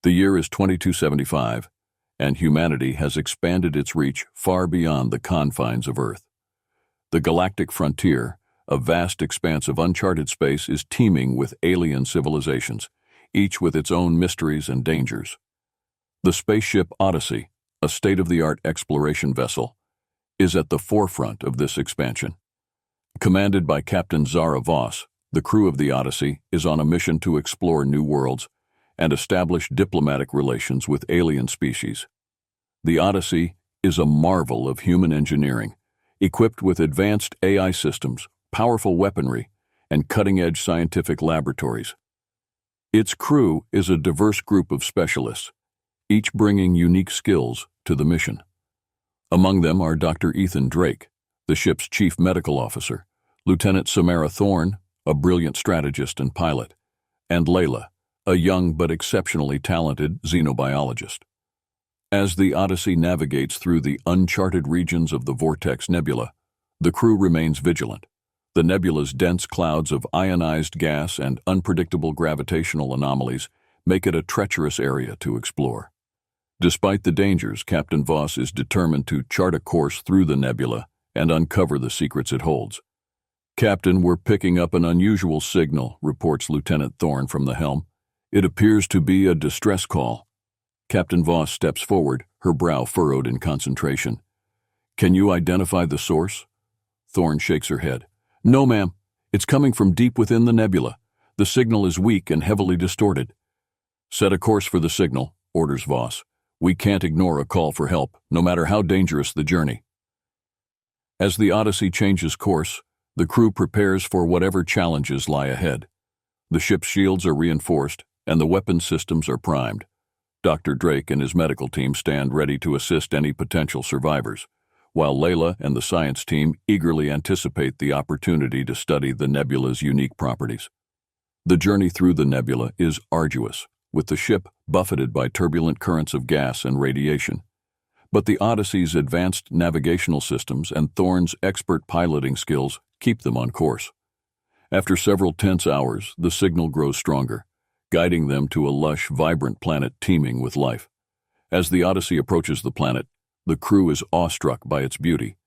The year is 2275, and humanity has expanded its reach far beyond the confines of Earth. The galactic frontier, a vast expanse of uncharted space, is teeming with alien civilizations, each with its own mysteries and dangers. The spaceship Odyssey, a state-of-the-art exploration vessel, is at the forefront of this expansion. Commanded by Captain Zara Voss, the crew of the Odyssey is on a mission to explore new worlds and establish diplomatic relations with alien species. The Odyssey is a marvel of human engineering, equipped with advanced AI systems, powerful weaponry, and cutting-edge scientific laboratories. Its crew is a diverse group of specialists, each bringing unique skills to the mission. Among them are Dr. Ethan Drake, the ship's chief medical officer, Lieutenant Samara Thorne, a brilliant strategist and pilot, and Leila, a young but exceptionally talented xenobiologist. As the Odyssey navigates through the uncharted regions of the Vortex Nebula, the crew remains vigilant. The nebula's dense clouds of ionized gas and unpredictable gravitational anomalies make it a treacherous area to explore. Despite the dangers, Captain Voss is determined to chart a course through the nebula and uncover the secrets it holds. "Captain, we're picking up an unusual signal," reports Lieutenant Thorne from the helm. "It appears to be a distress call." Captain Voss steps forward, her brow furrowed in concentration. "Can you identify the source?" Thorne shakes her head. "No, ma'am. It's coming from deep within the nebula. The signal is weak and heavily distorted." "Set a course for the signal," orders Voss. "We can't ignore a call for help, no matter how dangerous the journey." As the Odyssey changes course, the crew prepares for whatever challenges lie ahead. The ship's shields are reinforced, and the weapon systems are primed. Dr. Drake and his medical team stand ready to assist any potential survivors, while Leila and the science team eagerly anticipate the opportunity to study the nebula's unique properties. The journey through the nebula is arduous, with the ship buffeted by turbulent currents of gas and radiation. But the Odyssey's advanced navigational systems and Thorne's expert piloting skills keep them on course. After several tense hours, the signal grows stronger, guiding them to a lush, vibrant planet teeming with life. As the Odyssey approaches the planet, the crew is awestruck by its beauty.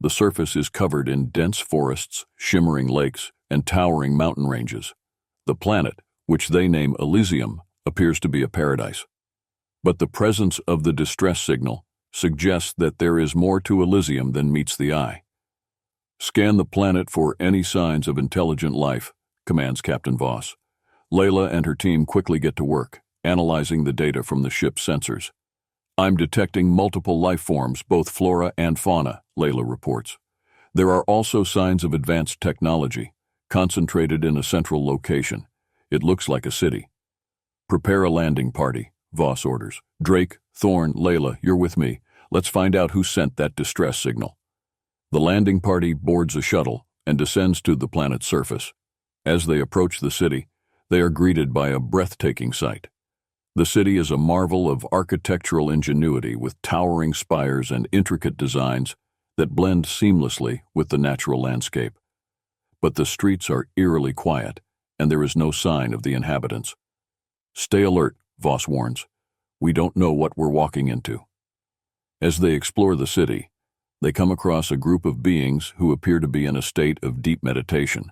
The surface is covered in dense forests, shimmering lakes, and towering mountain ranges. The planet, which they name Elysium, appears to be a paradise. But the presence of the distress signal suggests that there is more to Elysium than meets the eye. "Scan the planet for any signs of intelligent life," commands Captain Voss. Leila and her team quickly get to work, analyzing the data from the ship's sensors. "I'm detecting multiple life forms, both flora and fauna," Leila reports. "There are also signs of advanced technology, concentrated in a central location. It looks like a city." "Prepare a landing party," Voss orders. "Drake, Thorne, Leila, you're with me. Let's find out who sent that distress signal." The landing party boards a shuttle and descends to the planet's surface. As they approach the city, they are greeted by a breathtaking sight. The city is a marvel of architectural ingenuity with towering spires and intricate designs that blend seamlessly with the natural landscape. But the streets are eerily quiet, and there is no sign of the inhabitants. "Stay alert," Voss warns. "We don't know what we're walking into." As they explore the city, they come across a group of beings who appear to be in a state of deep meditation.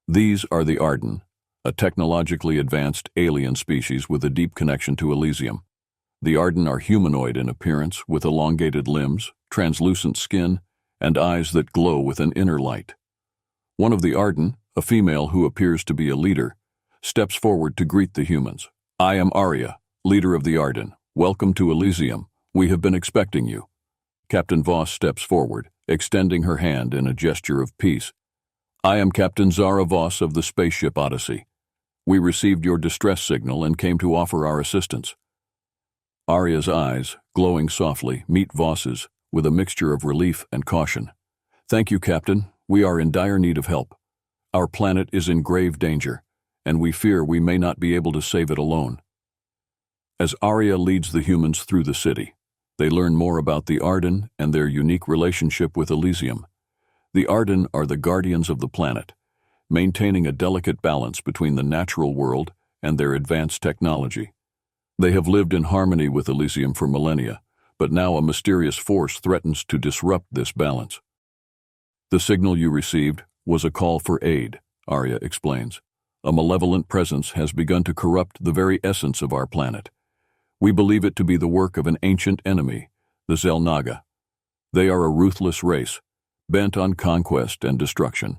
These are the Arden, a technologically advanced alien species with a deep connection to Elysium. The Arden are humanoid in appearance, with elongated limbs, translucent skin, and eyes that glow with an inner light. One of the Arden, a female who appears to be a leader, steps forward to greet the humans. "I am Arya, leader of the Arden. Welcome to Elysium. We have been expecting you." Captain Voss steps forward, extending her hand in a gesture of peace. "I am Captain Zara Voss of the spaceship Odyssey. We received your distress signal and came to offer our assistance." Arya's eyes, glowing softly, meet Voss's with a mixture of relief and caution. "Thank you, Captain. We are in dire need of help. Our planet is in grave danger, and we fear we may not be able to save it alone." As Arya leads the humans through the city, they learn more about the Arden and their unique relationship with Elysium. The Arden are the guardians of the planet, maintaining a delicate balance between the natural world and their advanced technology. They have lived in harmony with Elysium for millennia, but now a mysterious force threatens to disrupt this balance. The signal you received was a call for aid, Arya explains. A malevolent presence has begun to corrupt the very essence of our planet. We believe it to be the work of an ancient enemy, the Xel'Naga. They are a ruthless race, bent on conquest and destruction.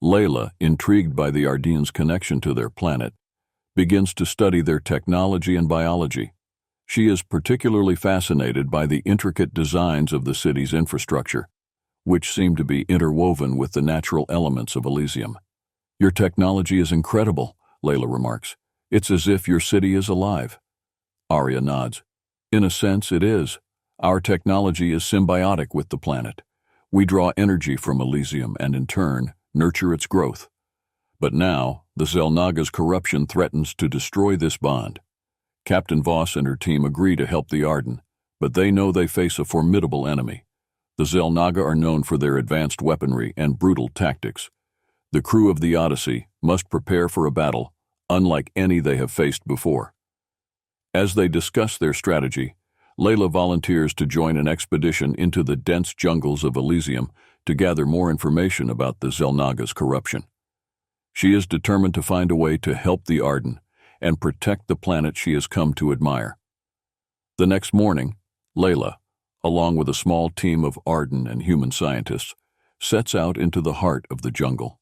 Leila, intrigued by the Ardennes' connection to their planet, begins to study their technology and biology. She is particularly fascinated by the intricate designs of the city's infrastructure, which seem to be interwoven with the natural elements of Elysium. "Your technology is incredible," Leila remarks. "It's as if your city is alive." Arya nods. "In a sense, it is. Our technology is symbiotic with the planet. We draw energy from Elysium and, in turn, nurture its growth. But now, the Xel'Naga's corruption threatens to destroy this bond. Captain Voss and her team agree to help the Arden, but they know they face a formidable enemy. The Xel'Naga are known for their advanced weaponry and brutal tactics. The crew of the Odyssey must prepare for a battle unlike any they have faced before. As they discuss their strategy, Leila volunteers to join an expedition into the dense jungles of Elysium to gather more information about the Xel'Naga's corruption. She is determined to find a way to help the Arden and protect the planet she has come to admire. The next morning, Leila, along with a small team of Arden and human scientists, sets out into the heart of the jungle.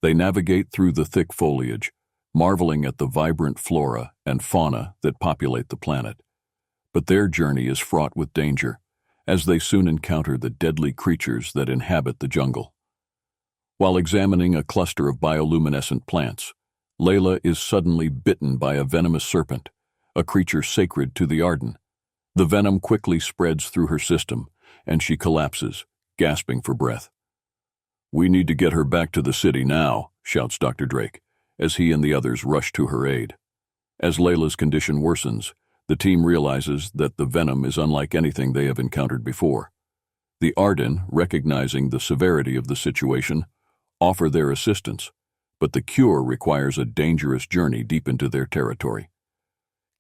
They navigate through the thick foliage, marveling at the vibrant flora and fauna that populate the planet. But their journey is fraught with danger, as they soon encounter the deadly creatures that inhabit the jungle. While examining a cluster of bioluminescent plants, Leila is suddenly bitten by a venomous serpent, a creature sacred to the Arden. The venom quickly spreads through her system, and she collapses, gasping for breath. "We need to get her back to the city now," shouts Dr. Drake, as he and the others rush to her aid. As Leila's condition worsens, the team realizes that the venom is unlike anything they have encountered before. The Arden, recognizing the severity of the situation, offer their assistance, but the cure requires a dangerous journey deep into their territory.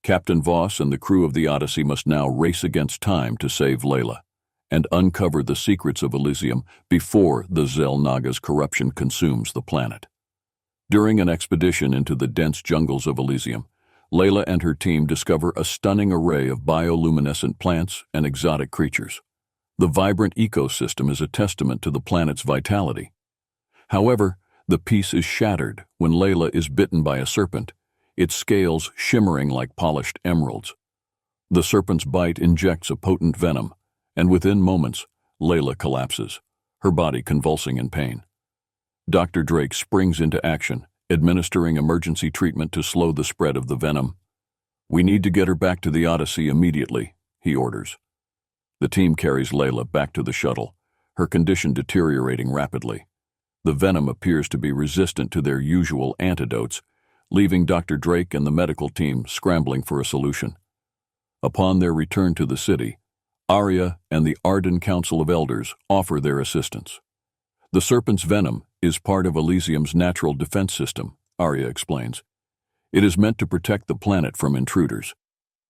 Captain Voss and the crew of the Odyssey must now race against time to save Leila and uncover the secrets of Elysium before the Xel'Naga's corruption consumes the planet. During an expedition into the dense jungles of Elysium, Leila and her team discover a stunning array of bioluminescent plants and exotic creatures. The vibrant ecosystem is a testament to the planet's vitality. However, the peace is shattered when Leila is bitten by a serpent, its scales shimmering like polished emeralds. The serpent's bite injects a potent venom, and within moments, Leila collapses, her body convulsing in pain. Dr. Drake springs into action, administering emergency treatment to slow the spread of the venom. "We need to get her back to the Odyssey immediately," he orders. The team carries Leila back to the shuttle, her condition deteriorating rapidly. The venom appears to be resistant to their usual antidotes, leaving Dr. Drake and the medical team scrambling for a solution. Upon their return to the city, Arya and the Arden Council of Elders offer their assistance. "The serpent's venom is part of Elysium's natural defense system," Arya explains. "It is meant to protect the planet from intruders.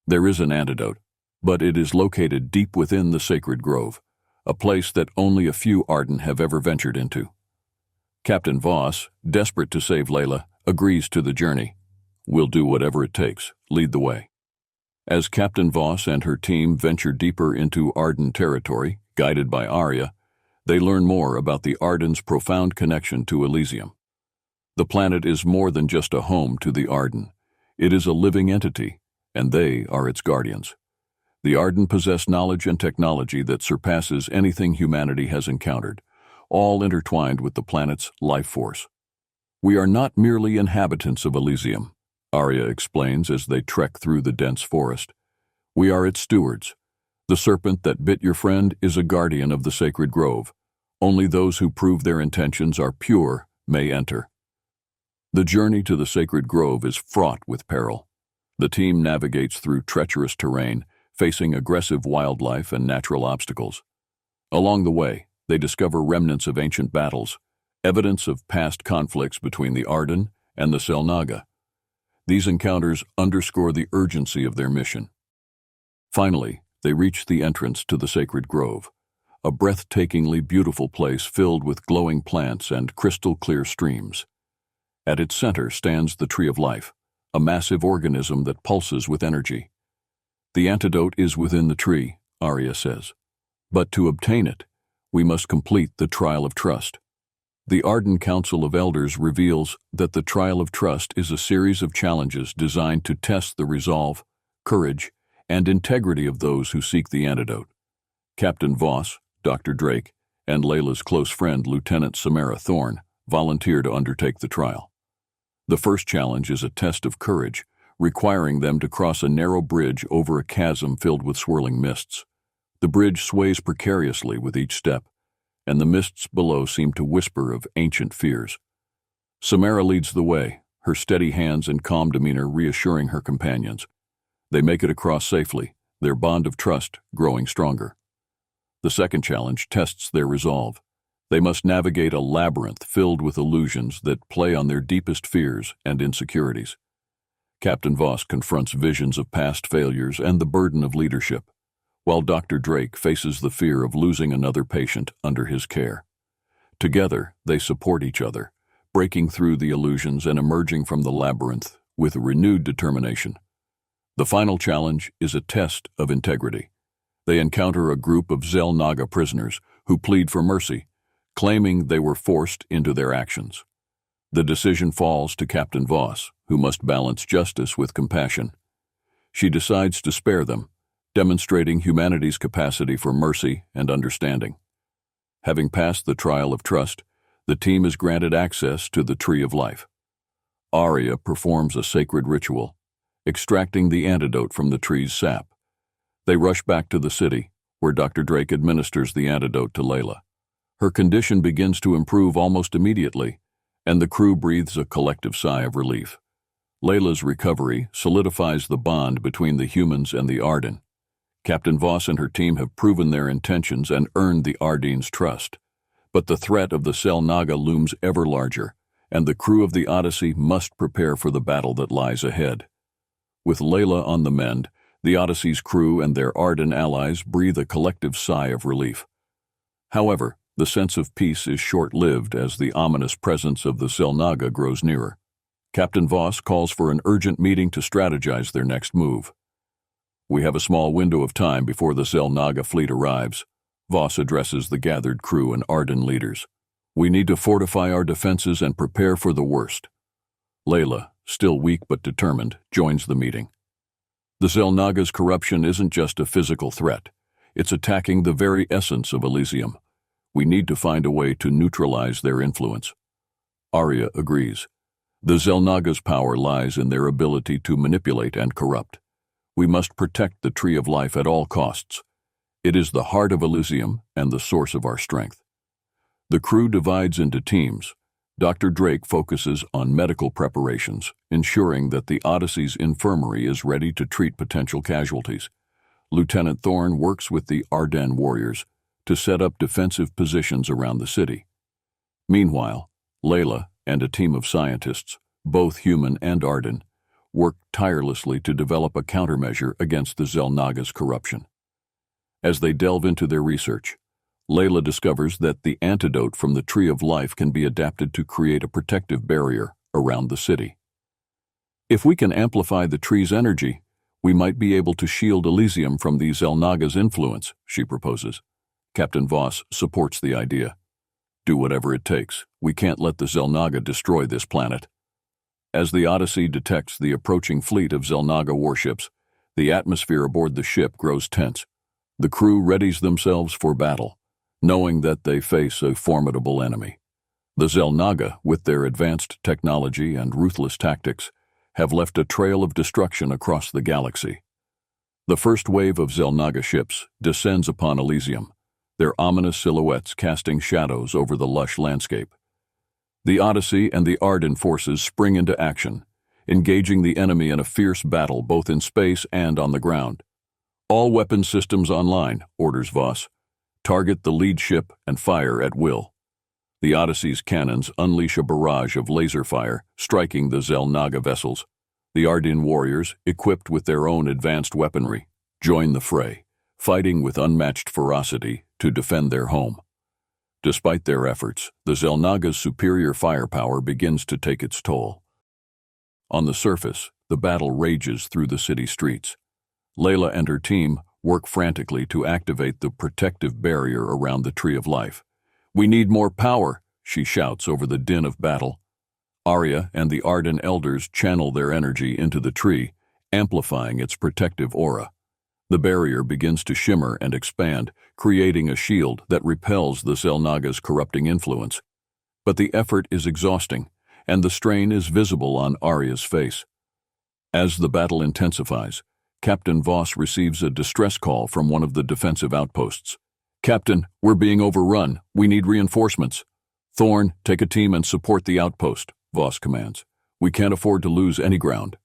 There is an antidote, but it is located deep within the sacred grove, a place that only a few Arden have ever ventured into." Captain Voss, desperate to save Leila, agrees to the journey. "We'll do whatever it takes. Lead the way." As Captain Voss and her team venture deeper into Arden territory, guided by Arya, they learn more about the Arden's profound connection to Elysium. The planet is more than just a home to the Arden. It is a living entity, and they are its guardians. The Arden possess knowledge and technology that surpasses anything humanity has encountered, all intertwined with the planet's life force. "We are not merely inhabitants of Elysium," Arya explains as they trek through the dense forest. "We are its stewards. The serpent that bit your friend is a guardian of the sacred grove. Only those who prove their intentions are pure may enter." The journey to the sacred grove is fraught with peril. The team navigates through treacherous terrain, facing aggressive wildlife and natural obstacles. Along the way, they discover remnants of ancient battles, evidence of past conflicts between the Arden and the Xel'Naga. These encounters underscore the urgency of their mission. Finally, they reach the entrance to the sacred grove, a breathtakingly beautiful place filled with glowing plants and crystal-clear streams. At its center stands the Tree of Life, a massive organism that pulses with energy. The antidote is within the tree, Arya says. But to obtain it, we must complete the trial of trust. The Arden Council of Elders reveals that the trial of trust is a series of challenges designed to test the resolve, courage, and integrity of those who seek the antidote. Captain Voss, Dr. Drake, and Leila's close friend Lieutenant Samara Thorne volunteer to undertake the trial. The first challenge is a test of courage, requiring them to cross a narrow bridge over a chasm filled with swirling mists. The bridge sways precariously with each step, and the mists below seem to whisper of ancient fears. Samara leads the way, her steady hands and calm demeanor reassuring her companions. They make it across safely, their bond of trust growing stronger. The second challenge tests their resolve. They must navigate a labyrinth filled with illusions that play on their deepest fears and insecurities. Captain Voss confronts visions of past failures and the burden of leadership, while Dr. Drake faces the fear of losing another patient under his care. Together, they support each other, breaking through the illusions and emerging from the labyrinth with renewed determination. The final challenge is a test of integrity. They encounter a group of Xel'Naga prisoners who plead for mercy, claiming they were forced into their actions. The decision falls to Captain Voss, who must balance justice with compassion. She decides to spare them, demonstrating humanity's capacity for mercy and understanding. Having passed the trial of trust, the team is granted access to the Tree of Life. Arya performs a sacred ritual, extracting the antidote from the tree's sap. They rush back to the city, where Dr. Drake administers the antidote to Leila. Her condition begins to improve almost immediately, and the crew breathes a collective sigh of relief. Leila's recovery solidifies the bond between the humans and the Arden. Captain Voss and her team have proven their intentions and earned the Arden's trust. But the threat of the Xel'Naga looms ever larger, and the crew of the Odyssey must prepare for the battle that lies ahead. With Leila on the mend, the Odyssey's crew and their Arden allies breathe a collective sigh of relief. However, the sense of peace is short-lived as the ominous presence of the Xel'Naga grows nearer. Captain Voss calls for an urgent meeting to strategize their next move. We have a small window of time before the Xel'Naga fleet arrives. Voss addresses the gathered crew and Arden leaders. We need to fortify our defenses and prepare for the worst. Leila, still weak but determined, joins the meeting. The Xel'Naga's corruption isn't just a physical threat. It's attacking the very essence of Elysium. We need to find a way to neutralize their influence. Arya agrees. The Xel'Naga's power lies in their ability to manipulate and corrupt. We must protect the Tree of Life at all costs. It is the heart of Elysium and the source of our strength. The crew divides into teams. Dr. Drake focuses on medical preparations, ensuring that the Odyssey's infirmary is ready to treat potential casualties. Lieutenant Thorne works with the Arden warriors to set up defensive positions around the city. Meanwhile, Leila and a team of scientists, both human and Arden, work tirelessly to develop a countermeasure against the Xel'Naga's corruption. As they delve into their research, Leila discovers that the antidote from the Tree of Life can be adapted to create a protective barrier around the city. If we can amplify the tree's energy, we might be able to shield Elysium from the Xel'Naga's influence, she proposes. Captain Voss supports the idea. Do whatever it takes. We can't let the Xel'Naga destroy this planet. As the Odyssey detects the approaching fleet of Xel'Naga warships, the atmosphere aboard the ship grows tense. The crew readies themselves for battle, knowing that they face a formidable enemy. The Xel'Naga, with their advanced technology and ruthless tactics, have left a trail of destruction across the galaxy. The first wave of Xel'Naga ships descends upon Elysium, their ominous silhouettes casting shadows over the lush landscape. The Odyssey and the Arden forces spring into action, engaging the enemy in a fierce battle both in space and on the ground. All weapon systems online, orders Voss. Target the lead ship and fire at will. The Odyssey's cannons unleash a barrage of laser fire, striking the Xel'Naga vessels. The Arden warriors, equipped with their own advanced weaponry, join the fray, fighting with unmatched ferocity to defend their home. Despite their efforts, the Xel'Naga's superior firepower begins to take its toll. On the surface, the battle rages through the city streets. Leila and her team work frantically to activate the protective barrier around the Tree of Life. "We need more power," she shouts over the din of battle. Arya and the Arden elders channel their energy into the tree, amplifying its protective aura. The barrier begins to shimmer and expand, creating a shield that repels the Xel'Naga's corrupting influence. But the effort is exhausting, and the strain is visible on Arya's face. As the battle intensifies, Captain Voss receives a distress call from one of the defensive outposts. "Captain, we're being overrun. We need reinforcements." "Thorn, take a team and support the outpost," Voss commands. "We can't afford to lose any ground."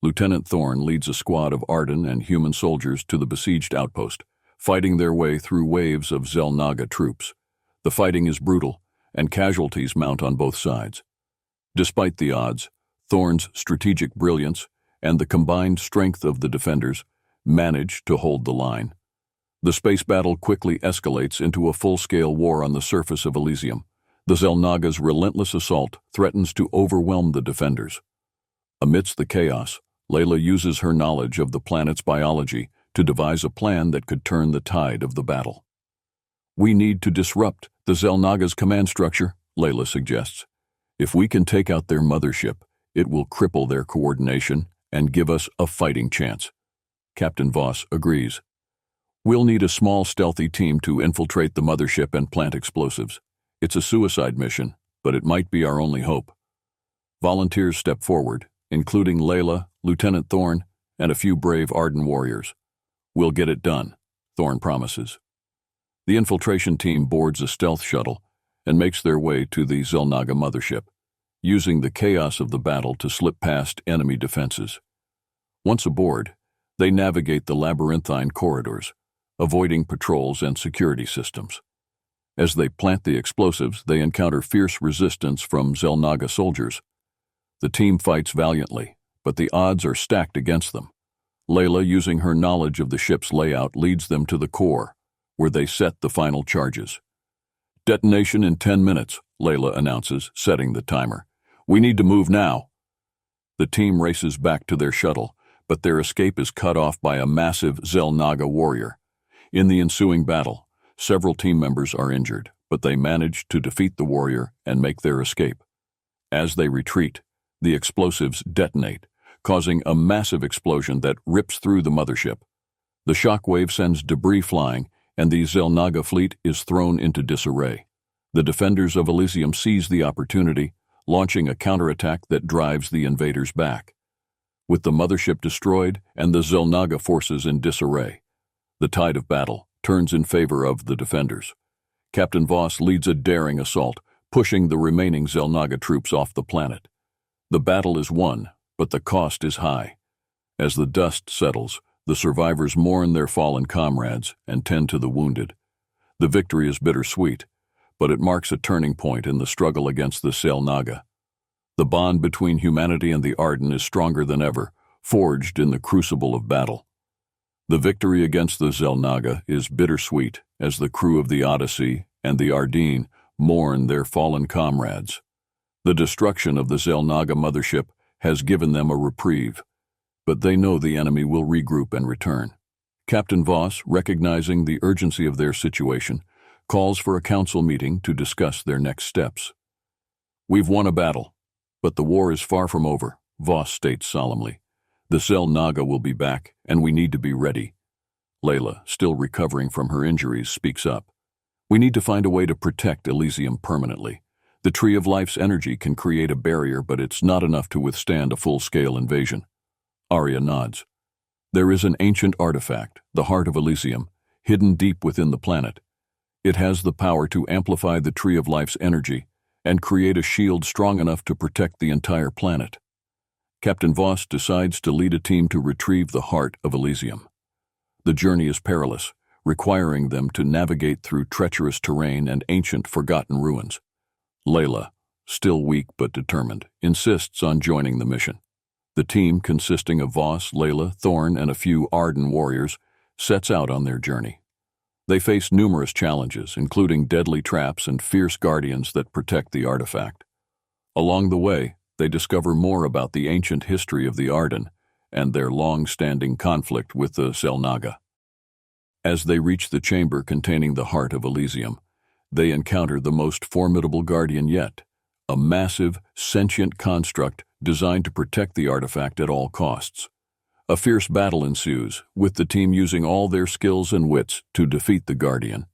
Lieutenant Thorn leads a squad of Arden and human soldiers to the besieged outpost, fighting their way through waves of Xel'Naga troops. The fighting is brutal, and casualties mount on both sides. Despite the odds, Thorn's strategic brilliance and the combined strength of the defenders manage to hold the line. The space battle quickly escalates into a full-scale war on the surface of Elysium. The Xel'Naga's relentless assault threatens to overwhelm the defenders. Amidst the chaos, Leila uses her knowledge of the planet's biology to devise a plan that could turn the tide of the battle. "We need to disrupt the Xel'Naga's command structure," Leila suggests. "If we can take out their mothership, it will cripple their coordination and give us a fighting chance." Captain Voss agrees. "We'll need a small, stealthy team to infiltrate the mothership and plant explosives. It's a suicide mission, but it might be our only hope." Volunteers step forward, including Leila, Lieutenant Thorn, and a few brave Arden warriors. "We'll get it done," Thorn promises. The infiltration team boards a stealth shuttle and makes their way to the Xel'Naga mothership, using the chaos of the battle to slip past enemy defenses. Once aboard, they navigate the labyrinthine corridors, avoiding patrols and security systems. As they plant the explosives, they encounter fierce resistance from Xel'Naga soldiers. The team fights valiantly, but the odds are stacked against them. Leila, using her knowledge of the ship's layout, leads them to the core, where they set the final charges. "Detonation in 10 minutes, Leila announces, setting the timer. "We need to move now." The team races back to their shuttle, but their escape is cut off by a massive Xel'Naga warrior. In the ensuing battle, several team members are injured, but they manage to defeat the warrior and make their escape. As they retreat, the explosives detonate, causing a massive explosion that rips through the mothership. The shockwave sends debris flying, and the Xel'Naga fleet is thrown into disarray. The defenders of Elysium seize the opportunity, launching a counterattack that drives the invaders back. With the mothership destroyed and the Xel'Naga forces in disarray, the tide of battle turns in favor of the defenders. Captain Voss leads a daring assault, pushing the remaining Xel'Naga troops off the planet. The battle is won, but the cost is high. As the dust settles, the survivors mourn their fallen comrades and tend to the wounded. The victory is bittersweet, but it marks a turning point in the struggle against the Xel'Naga. The bond between humanity and the Arden is stronger than ever, forged in the crucible of battle. The victory against the Xel'Naga is bittersweet as the crew of the Odyssey and the Arden mourn their fallen comrades. The destruction of the Xel'Naga mothership has given them a reprieve, but they know the enemy will regroup and return. Captain Voss, recognizing the urgency of their situation, calls for a council meeting to discuss their next steps. "We've won a battle, but the war is far from over," Voss states solemnly. "The Xel'Naga will be back, and we need to be ready." Leila, still recovering from her injuries, speaks up. "We need to find a way to protect Elysium permanently. The Tree of Life's energy can create a barrier, but it's not enough to withstand a full-scale invasion." Arya nods. "There is an ancient artifact, the Heart of Elysium, hidden deep within the planet. It has the power to amplify the Tree of Life's energy and create a shield strong enough to protect the entire planet." Captain Voss decides to lead a team to retrieve the Heart of Elysium. The journey is perilous, requiring them to navigate through treacherous terrain and ancient forgotten ruins. Leila, still weak but determined, insists on joining the mission. The team, consisting of Voss, Leila, Thorn, and a few Arden warriors, sets out on their journey. They face numerous challenges, including deadly traps and fierce guardians that protect the artifact. Along the way, they discover more about the ancient history of the Arden and their long-standing conflict with the Xel'Naga. As they reach the chamber containing the heart of Elysium, they encounter the most formidable guardian yet, a massive, sentient construct designed to protect the artifact at all costs. A fierce battle ensues, with the team using all their skills and wits to defeat the guardian.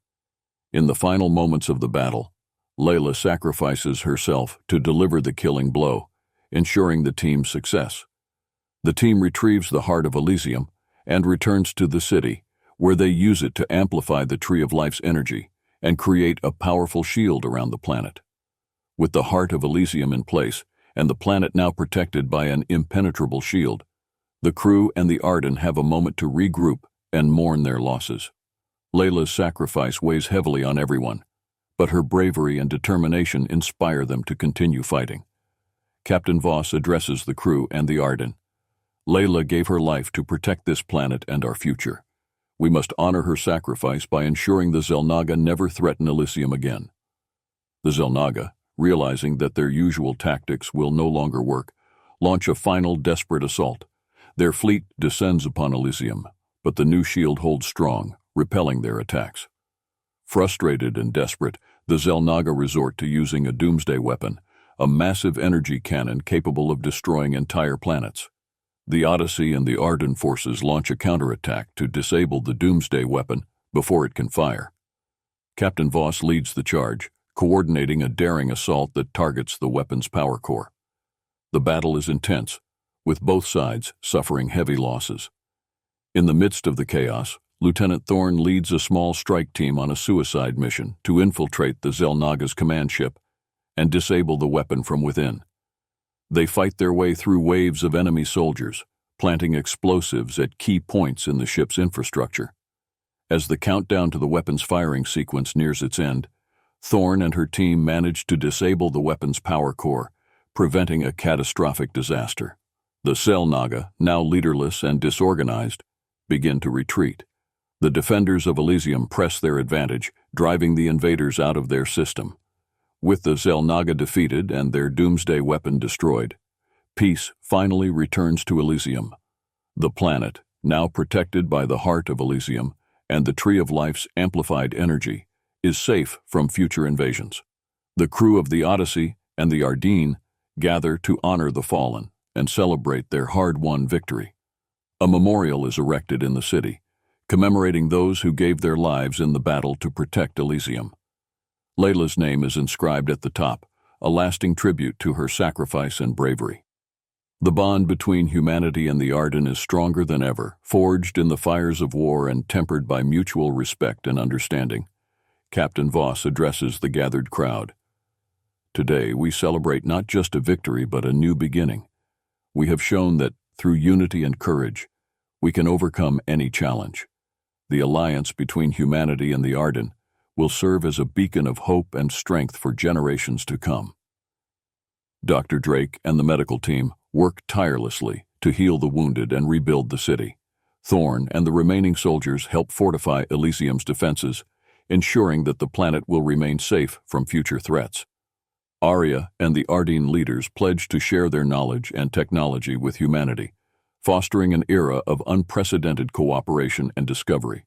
In the final moments of the battle, Leila sacrifices herself to deliver the killing blow, ensuring the team's success. The team retrieves the heart of Elysium and returns to the city, where they use it to amplify the Tree of Life's energy and create a powerful shield around the planet. With the heart of Elysium in place and the planet now protected by an impenetrable shield, the crew and the Arden have a moment to regroup and mourn their losses. Leila's sacrifice weighs heavily on everyone, but her bravery and determination inspire them to continue fighting. Captain Voss addresses the crew and the Arden. Leila gave her life to protect this planet and our future. We must honor her sacrifice by ensuring the Xel'Naga never threaten Elysium again. The Xel'Naga, realizing that their usual tactics will no longer work, launch a final desperate assault. Their fleet descends upon Elysium, but the new shield holds strong, repelling their attacks. Frustrated and desperate, the Xel'Naga resort to using a doomsday weapon, a massive energy cannon capable of destroying entire planets. The Odyssey and the Arden forces launch a counterattack to disable the doomsday weapon before it can fire. Captain Voss leads the charge, coordinating a daring assault that targets the weapon's power core. The battle is intense, with both sides suffering heavy losses. In the midst of the chaos, Lieutenant Thorn leads a small strike team on a suicide mission to infiltrate the Xel'Naga's command ship and disable the weapon from within. They fight their way through waves of enemy soldiers, planting explosives at key points in the ship's infrastructure. As the countdown to the weapon's firing sequence nears its end, Thorn and her team manage to disable the weapon's power core, preventing a catastrophic disaster. The Xel'Naga, now leaderless and disorganized, begin to retreat. The defenders of Elysium press their advantage, driving the invaders out of their system. With the Xel'Naga defeated and their doomsday weapon destroyed, peace finally returns to Elysium. The planet, now protected by the heart of Elysium and the Tree of Life's amplified energy, is safe from future invasions. The crew of the Odyssey and the Arden gather to honor the fallen and celebrate their hard-won victory. A memorial is erected in the city, commemorating those who gave their lives in the battle to protect Elysium. Leila's name is inscribed at the top, a lasting tribute to her sacrifice and bravery. The bond between humanity and the Arden is stronger than ever, forged in the fires of war and tempered by mutual respect and understanding. Captain Voss addresses the gathered crowd. Today, we celebrate not just a victory but a new beginning. We have shown that, through unity and courage, we can overcome any challenge. The alliance between humanity and the Arden will serve as a beacon of hope and strength for generations to come. Dr. Drake and the medical team work tirelessly to heal the wounded and rebuild the city. Thorn and the remaining soldiers help fortify Elysium's defenses, ensuring that the planet will remain safe from future threats. Arya and the Arden leaders pledge to share their knowledge and technology with humanity, fostering an era of unprecedented cooperation and discovery.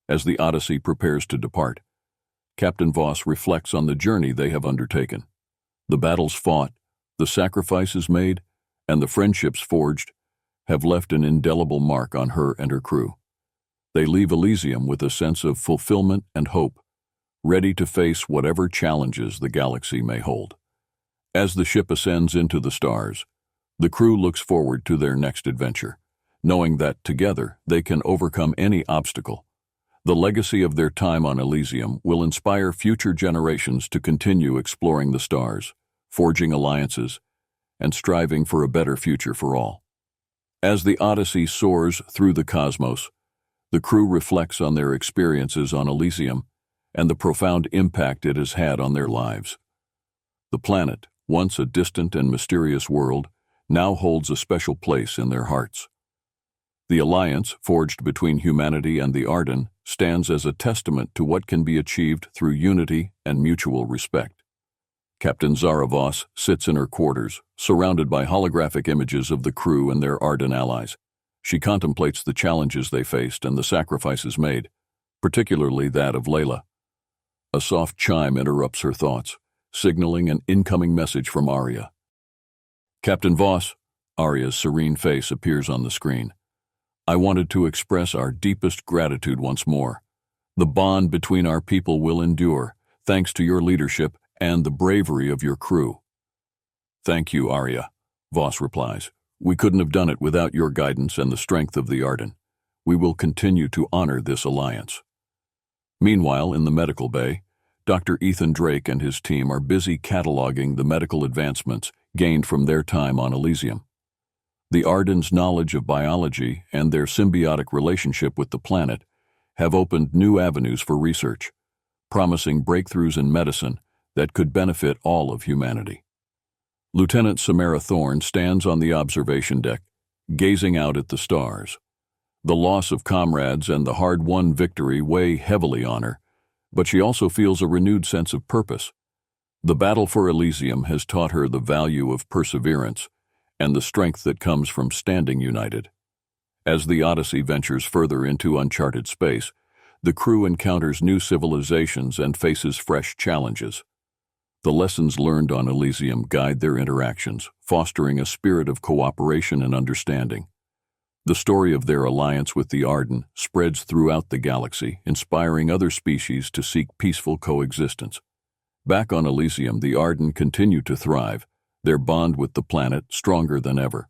As the Odyssey prepares to depart, Captain Voss reflects on the journey they have undertaken. The battles fought, the sacrifices made, and the friendships forged have left an indelible mark on her and her crew. They leave Elysium with a sense of fulfillment and hope, ready to face whatever challenges the galaxy may hold. As the ship ascends into the stars, the crew looks forward to their next adventure, knowing that together they can overcome any obstacle. The legacy of their time on Elysium will inspire future generations to continue exploring the stars, forging alliances, and striving for a better future for all. As the Odyssey soars through the cosmos, the crew reflects on their experiences on Elysium and the profound impact it has had on their lives. The planet, once a distant and mysterious world, now holds a special place in their hearts. The alliance forged between humanity and the Arden stands as a testament to what can be achieved through unity and mutual respect. Captain Zara Voss sits in her quarters, surrounded by holographic images of the crew and their Arden allies. She contemplates the challenges they faced and the sacrifices made, particularly that of Leila. A soft chime interrupts her thoughts, signaling an incoming message from Arya. "Captain Voss," Arya's serene face appears on the screen. "I wanted to express our deepest gratitude once more. The bond between our people will endure, thanks to your leadership and the bravery of your crew." "Thank you, Arya," Voss replies. "We couldn't have done it without your guidance and the strength of the Arden. We will continue to honor this alliance." Meanwhile, in the medical bay, Dr. Ethan Drake and his team are busy cataloging the medical advancements gained from their time on Elysium. The Arden's knowledge of biology and their symbiotic relationship with the planet have opened new avenues for research, promising breakthroughs in medicine that could benefit all of humanity. Lieutenant Samara Thorne stands on the observation deck, gazing out at the stars. The loss of comrades and the hard-won victory weigh heavily on her, but she also feels a renewed sense of purpose. The battle for Elysium has taught her the value of perseverance and the strength that comes from standing united. As the Odyssey ventures further into uncharted space, the crew encounters new civilizations and faces fresh challenges. The lessons learned on Elysium guide their interactions, fostering a spirit of cooperation and understanding. The story of their alliance with the Arden spreads throughout the galaxy, inspiring other species to seek peaceful coexistence. Back on Elysium, the Arden continue to thrive, their bond with the planet stronger than ever.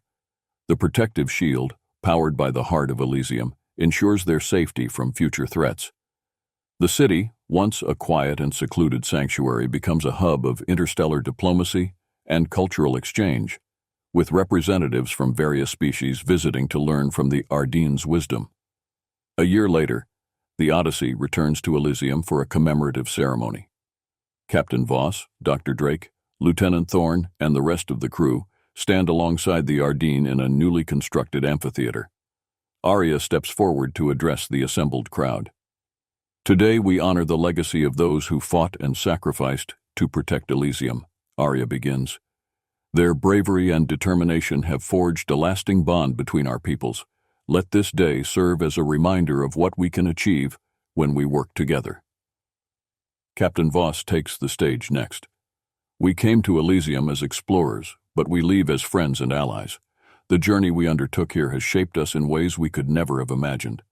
The protective shield, powered by the heart of Elysium, ensures their safety from future threats. The city, once a quiet and secluded sanctuary, becomes a hub of interstellar diplomacy and cultural exchange, with representatives from various species visiting to learn from the Arden's wisdom. A year later, the Odyssey returns to Elysium for a commemorative ceremony. Captain Voss, Dr. Drake, Lieutenant Thorne, and the rest of the crew stand alongside the Arden in a newly constructed amphitheater. Arya steps forward to address the assembled crowd. "Today we honor the legacy of those who fought and sacrificed to protect Elysium," Arya begins. "Their bravery and determination have forged a lasting bond between our peoples. Let this day serve as a reminder of what we can achieve when we work together." Captain Voss takes the stage next. "We came to Elysium as explorers, but we leave as friends and allies. The journey we undertook here has shaped us in ways we could never have imagined.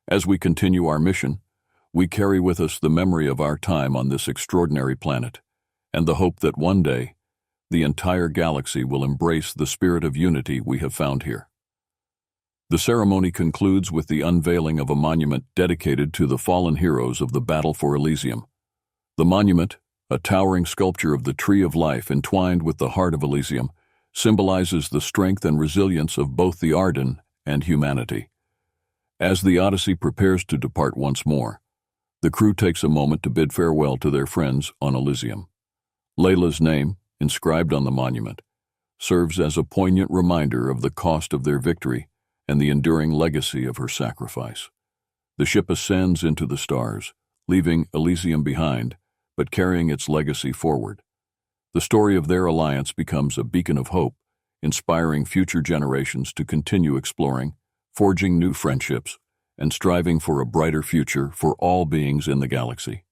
As we continue our mission, we carry with us the memory of our time on this extraordinary planet, and the hope that one day, the entire galaxy will embrace the spirit of unity we have found here." The ceremony concludes with the unveiling of a monument dedicated to the fallen heroes of the battle for Elysium. The monument, a towering sculpture of the Tree of Life entwined with the heart of Elysium, symbolizes the strength and resilience of both the Arden and humanity. As the Odyssey prepares to depart once more, the crew takes a moment to bid farewell to their friends on Elysium. Leila's name, inscribed on the monument, serves as a poignant reminder of the cost of their victory and the enduring legacy of her sacrifice. The ship ascends into the stars, leaving Elysium behind, but carrying its legacy forward. The story of their alliance becomes a beacon of hope, inspiring future generations to continue exploring, forging new friendships, and striving for a brighter future for all beings in the galaxy.